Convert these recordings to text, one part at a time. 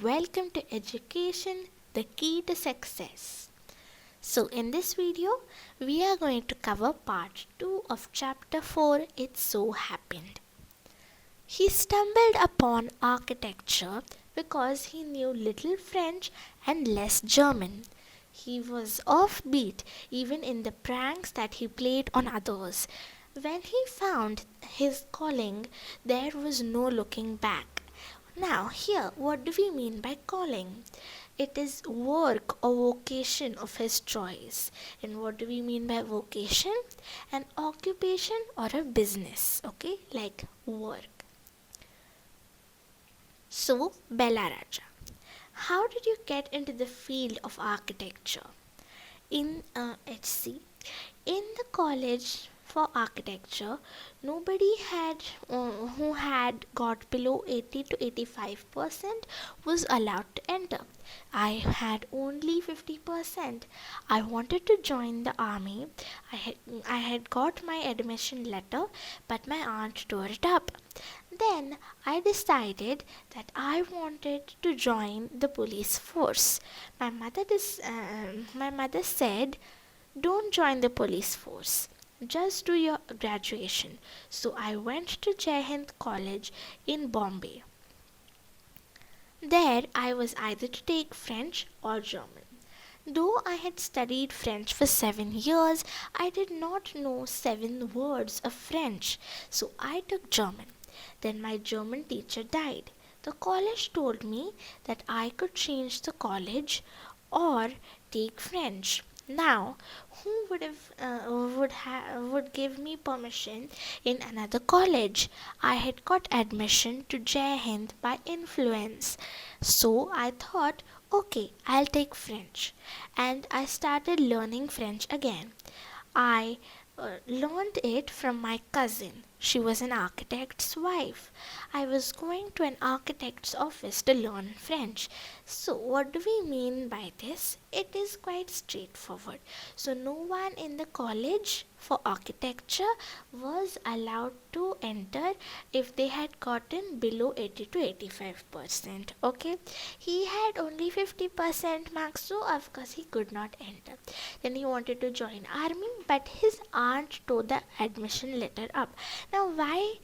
welcome to Education, the Key to Success. So, in this video, we are going to cover part 2 of chapter 4 It So Happened. He stumbled upon architecture because he knew little French and less German. He was offbeat even in the pranks that he played on others. When he found his calling, there was no looking back. Now, here, what do we mean by calling? It is work or vocation of his choice. And what do we mean by vocation? An occupation or a business, okay, like work. So, Bella Raja, how did you get into the field of architecture? In HC, in the college for architecture, nobody who had got below 80 to 85% was allowed to enter. I had only 50%. I wanted to join the army. I had got my admission letter, but my aunt tore it up. Then I decided that I wanted to join the police force. My mother said, "Don't join the police force. Just do your graduation." So I went to Jai Hind College in Bombay. There I was either to take French or German. Though I had studied French for 7 years, I did not know 7 words of French, so I took German. Then my German teacher died. The college told me that I could change the college or take French. Now, who would give me permission in another college? I had got admission to Jai Hind by influence. So I thought, okay, I'll take French. And I started learning French again. I learned it from my cousin. She was an architect's wife. I was going to an architect's office to learn French. So, what do we mean by this? It is quite straightforward. So, no one in the college for architecture was allowed to enter if they had gotten below 80 to 85%. Okay, he had only 50% marks, so of course he could not enter. Then he wanted to join army, but his aunt tore the admission letter up. Now, why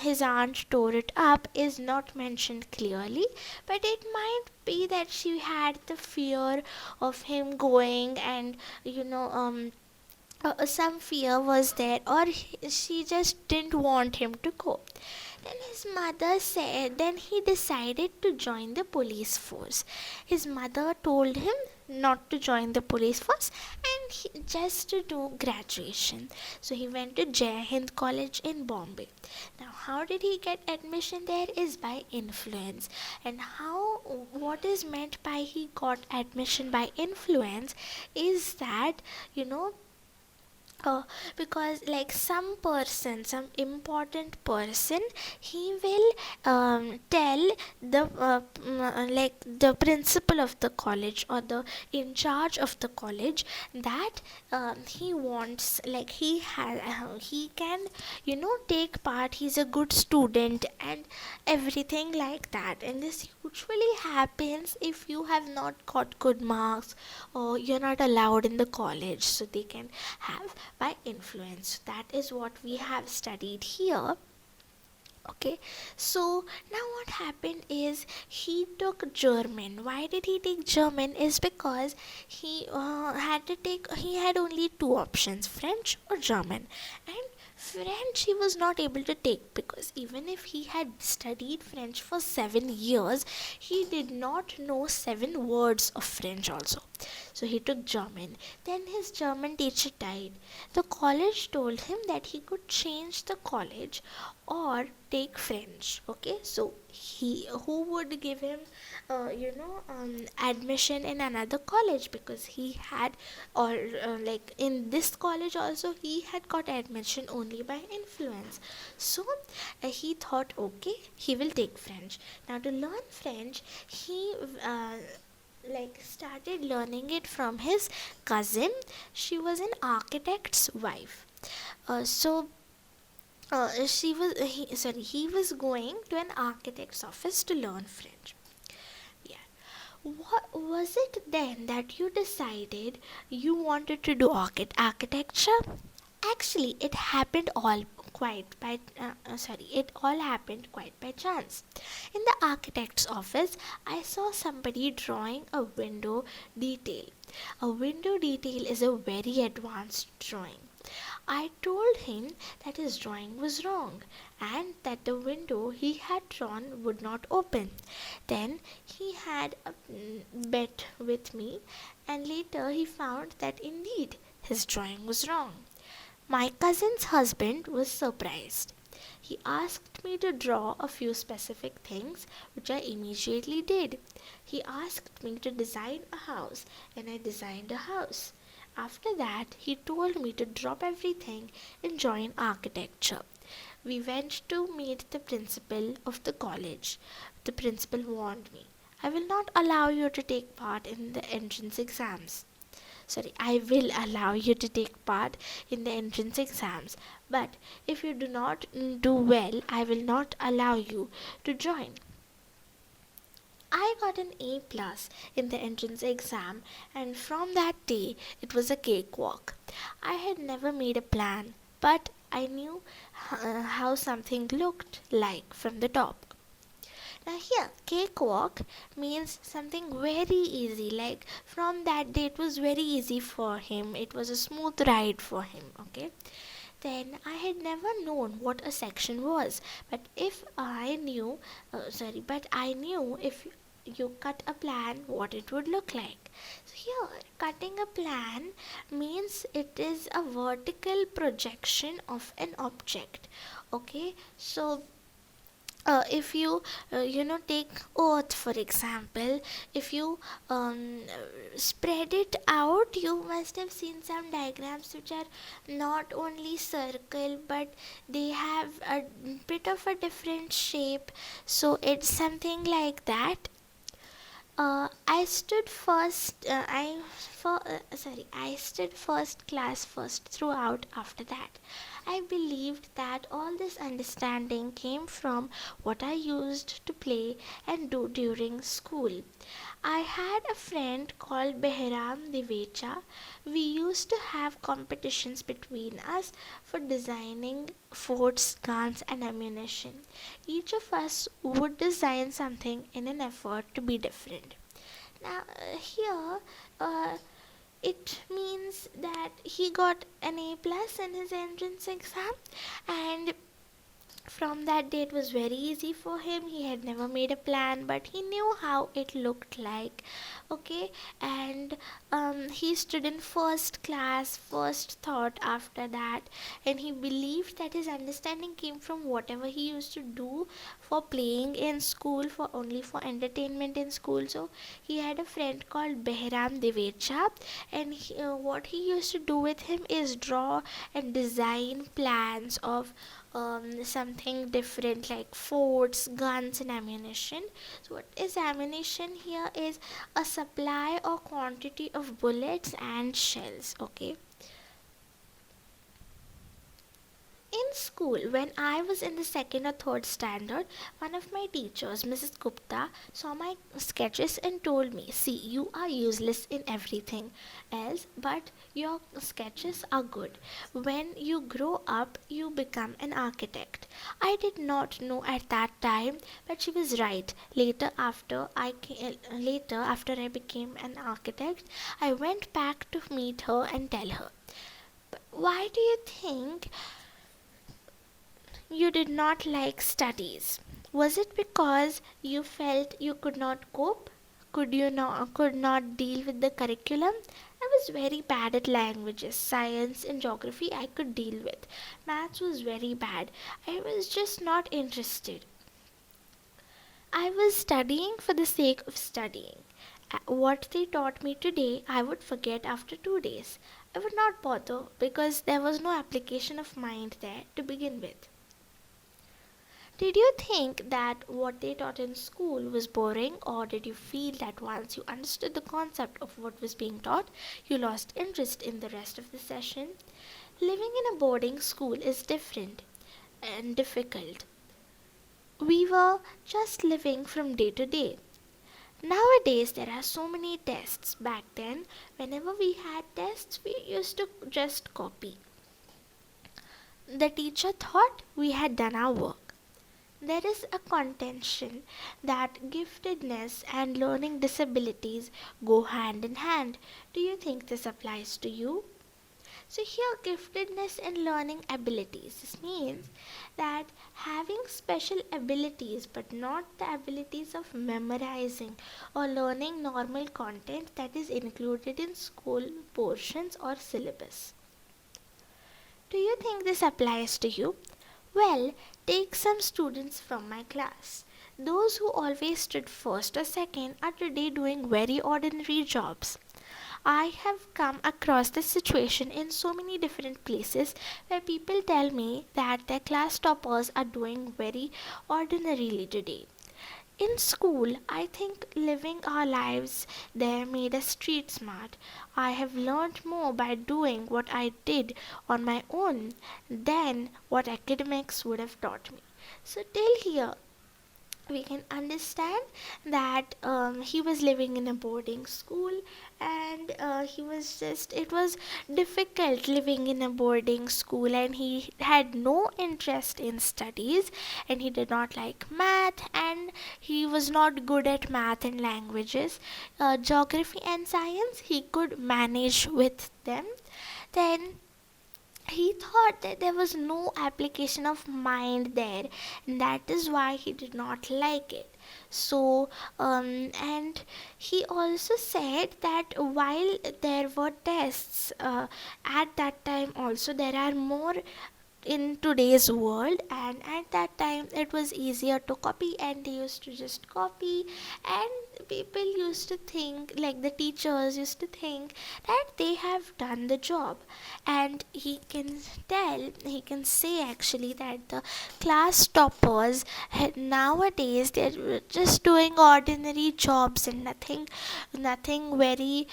his aunt tore it up is not mentioned clearly, but it might be that she had the fear of him going, and some fear was there, or she just didn't want him to go. Then his mother said, then he decided to join the police force. His mother told him not to join the police force and just to do graduation. So he went to Jai Hind College in Bombay. Now, how did he get admission there is by influence. And what is meant by he got admission by influence is that, because like some important person, he will tell the principal of the college or the in charge of the college that he wants, like he can take part, he's a good student and everything like that. And this usually happens if you have not got good marks or you're not allowed in the college, so they can have by influence. That is what we have studied here. Okay, so now what happened is he took German. Why did he take German? Is because he had only two options, French or German. And French he was not able to take, because even if he had studied French for 7 years, he did not know 7 words of French also. So he took German. Then his German teacher died. The college told him that he could change the college or take French. Okay, so who would give him admission in another college, because he had, or like in this college also he had got admission only by influence. So he thought, okay, he will take French. Now, to learn French, he started learning it from his cousin. She was an architect's wife. He was going to an architect's office to learn French. What was it then that you decided you wanted to do architecture? Actually, it all happened quite by chance. In the architect's office, I saw somebody drawing a window detail. A window detail is a very advanced drawing. I told him that his drawing was wrong and that the window he had drawn would not open. Then he had a bet with me, and later he found that indeed his drawing was wrong. My cousin's husband was surprised. He asked me to draw a few specific things, which I immediately did. He asked me to design a house, and I designed a house. After that, he told me to drop everything and join architecture. We went to meet the principal of the college. The principal warned me, I will not allow you to take part in the entrance exams. I will allow you to take part in the entrance exams, but if you do not do well, I will not allow you to join. I got an A plus in the entrance exam, and from that day it was a cakewalk. I had never made a plan, but I knew how something looked like from the top. Now here, cakewalk means something very easy. Like from that day, it was very easy for him. It was a smooth ride for him. Okay. Then I had never known what a section was. But I knew if you cut a plan, what it would look like. So here, cutting a plan means it is a vertical projection of an object. Okay. So if you take earth for example, if you spread it out, you must have seen some diagrams which are not only circle but they have a bit of a different shape. So it's something like that. I stood first. I stood first class first throughout. After that, I believed that all this understanding came from what I used to play and do during school. I had a friend called Behram Divecha. We used to have competitions between us for designing forts, guns, and ammunition. Each of us would design something in an effort to be different. Now, here, it means that he got an A plus in his entrance exam, and from that day it was very easy for him. He had never made a plan, but he knew how it looked like. Okay, and he stood in first class, first thought after that, and he believed that his understanding came from whatever he used to do for playing in school, for only for entertainment in school. So he had a friend called Behram Divecha, and what he used to do with him is draw and design plans of something different like forts, guns, and ammunition. So, what is ammunition here is a supply or quantity of bullets and shells. Okay. In school, when I was in the second or third standard, one of my teachers, Mrs. Gupta, saw my sketches and told me, see, you are useless in everything else, but your sketches are good. When you grow up, you become an architect. I did not know at that time, but she was right. Later, after I became an architect, I went back to meet her and tell her, why do you think you did not like studies? Was it because you felt you could not cope? Could not deal with the curriculum? I was very bad at languages, science and geography I could deal with. Maths was very bad. I was just not interested. I was studying for the sake of studying. What they taught me today, I would forget after 2 days. I would not bother because there was no application of mind there to begin with. Did you think that what they taught in school was boring, or did you feel that once you understood the concept of what was being taught, you lost interest in the rest of the session? Living in a boarding school is different and difficult. We were just living from day to day. Nowadays, there are so many tests. Back then, whenever we had tests, we used to just copy. The teacher thought we had done our work. There is a contention that giftedness and learning disabilities go hand in hand. Do you think this applies to you? So, here, giftedness and learning abilities. This means that having special abilities but not the abilities of memorizing or learning normal content that is included in school portions or syllabus. Do you think this applies to you? Well, take some students from my class. Those who always stood first or second are today doing very ordinary jobs. I have come across this situation in so many different places where people tell me that their class toppers are doing very ordinarily today. In school, I think living our lives there made us street smart. I have learned more by doing what I did on my own than what academics would have taught me. So, till here, we can understand that he was living in a boarding school, and it was difficult living in a boarding school, and he had no interest in studies, and he did not like math, and he was not good at math and languages. Geography and science he could manage with them. Then he thought that there was no application of mind there, and that is why he did not like it. So and he also said that while there were tests at that time, also there are more in today's world, and at that time it was easier to copy, and they used to just copy, and people used to think, like the teachers used to think, that they have done the job. And he can say actually that the class toppers nowadays they're just doing ordinary jobs and nothing very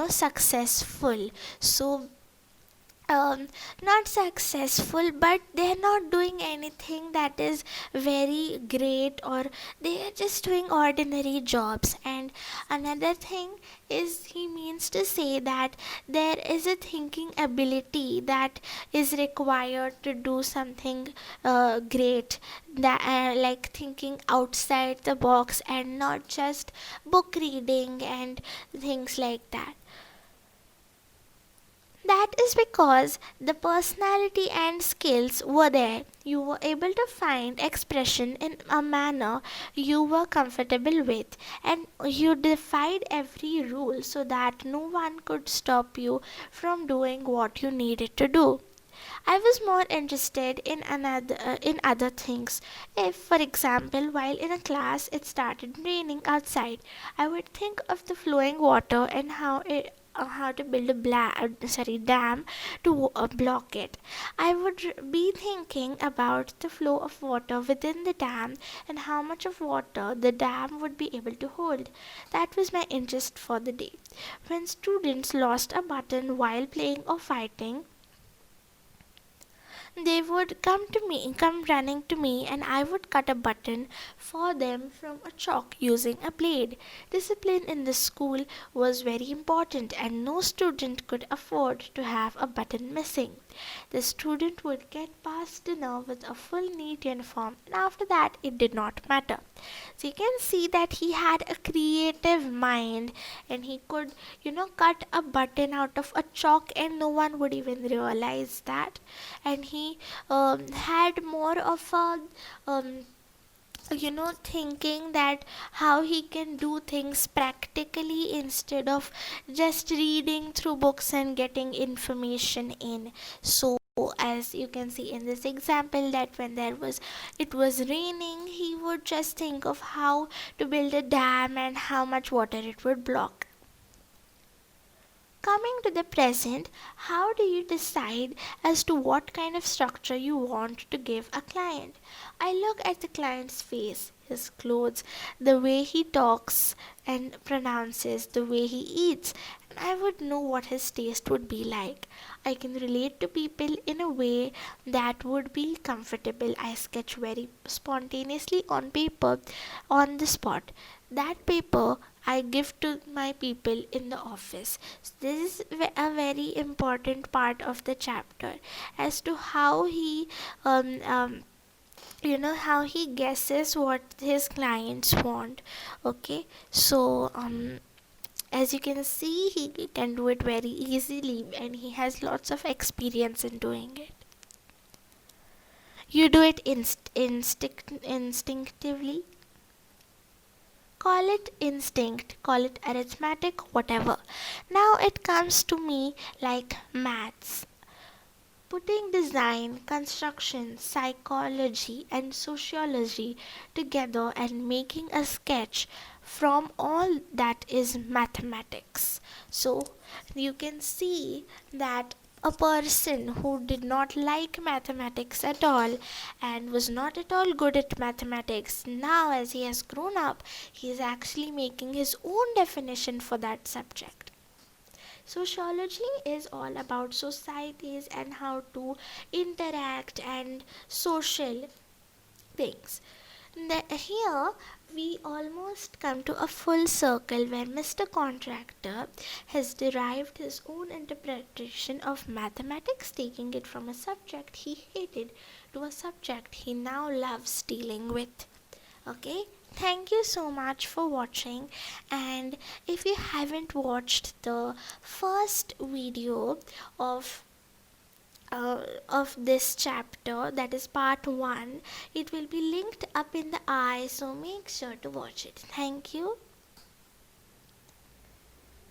successful. So not successful, but they're not doing anything that is very great, or they are just doing ordinary jobs. And another thing is, he means to say that there is a thinking ability that is required to do something great, that like thinking outside the box and not just book reading and things like that. That is because the personality and skills were there. You were able to find expression in a manner you were comfortable with, and you defied every rule so that no one could stop you from doing what you needed to do. I was more interested in other things. If, for example, while in a class it started raining outside, I would think of the flowing water and how to build a dam to block it. I would be thinking about the flow of water within the dam and how much of water the dam would be able to hold. That was my interest for the day. When students lost a button while playing or fighting, they would come running to me, and I would cut a button for them from a chalk using a blade. Discipline in the school was very important, and no student could afford to have a button missing. The student would get past dinner with a full neat uniform, and after that it did not matter. So you can see that he had a creative mind, and he could, cut a button out of a chalk, and no one would even realize that. And he had more of a thinking that how he can do things practically instead of just reading through books and getting information in. So as you can see in this example, that when it was raining, he would just think of how to build a dam and how much water it would block. Coming to the present, how do you decide as to what kind of structure you want to give a client? I look at the client's face, his clothes, the way he talks and pronounces, the way he eats, and I would know what his taste would be like. I can relate to people in a way that would be comfortable. I sketch very spontaneously on paper on the spot. that paper I give to my people in the office. This is a very important part of the chapter as to how he how he guesses what his clients want. Okay, so as you can see, he can do it very easily and he has lots of experience in doing it. You do it instinctively. Call it instinct, call it arithmetic, whatever. Now it comes to me like maths. Putting design, construction, psychology, and sociology together and making a sketch from all that is mathematics. So you can see that a person who did not like mathematics at all and was not at all good at mathematics, now as he has grown up, he is actually making his own definition for that subject. Sociology is all about societies and how to interact and social things. Here we almost come to a full circle where Mr. Contractor has derived his own interpretation of mathematics, taking it from a subject he hated to a subject he now loves dealing with. Okay, thank you so much for watching, and if you haven't watched the first video of this chapter, that is part 1, it will be linked up in the eye, so make sure to watch it. Thank you.